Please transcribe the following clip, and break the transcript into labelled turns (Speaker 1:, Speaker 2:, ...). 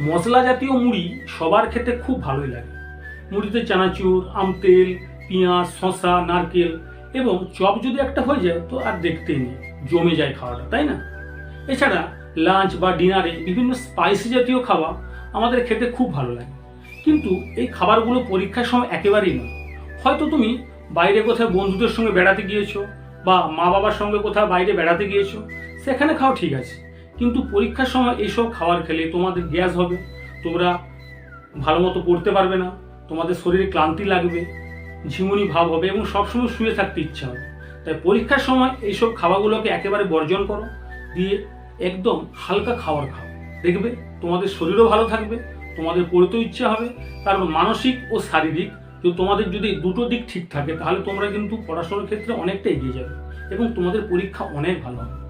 Speaker 1: মশলা জাতীয় মুড়ি সবার খেতে খুব ভালোই লাগে। মুড়িতে চানাচুর, আম তেল, পেঁয়াজ, শসা, নারকেল এবং চপ যদি একটা হয়ে যায় তো আর দেখতেই নেই, জমে যায় খাওয়াটা, তাই না? এছাড়া লাঞ্চ বা ডিনারে বিভিন্ন স্পাইসি জাতীয় খাবার আমাদের খেতে খুব ভালো লাগে। কিন্তু এই খাবারগুলো পরীক্ষার সময় একেবারেই নয়। হয়তো তুমি বাইরে কোথাও বন্ধুদের সঙ্গে বেড়াতে গিয়েছো বা মা বাবার সঙ্গে কোথাও বাইরে বেড়াতে গিয়েছো, সেখানে খাও, ঠিক আছে। কিন্তু পরীক্ষার সময় এইসব খাবার খেলে তোমাদের গ্যাস হবে, তোমরা ভালো মতো পড়তে পারবে না, তোমাদের শরীরে ক্লান্তি লাগবে, ঝিমুনি ভাব হবে এবং সবসময় শুয়ে থাকতে ইচ্ছা হবে। তাই পরীক্ষার সময় এইসব খাবারগুলোকে একেবারে বর্জন করো, দিয়ে একদম হালকা খাবার খাও। দেখবে তোমাদের শরীরও ভালো থাকবে, তোমাদের পড়তেও ইচ্ছা হবে। কারণ মানসিক ও শারীরিক তোমাদের যদি দুটো দিক ঠিক থাকে তাহলে তোমরা কিন্তু পড়াশোনার ক্ষেত্রে অনেকটা এগিয়ে যাবে এবং তোমাদের পরীক্ষা অনেক ভালো হবে।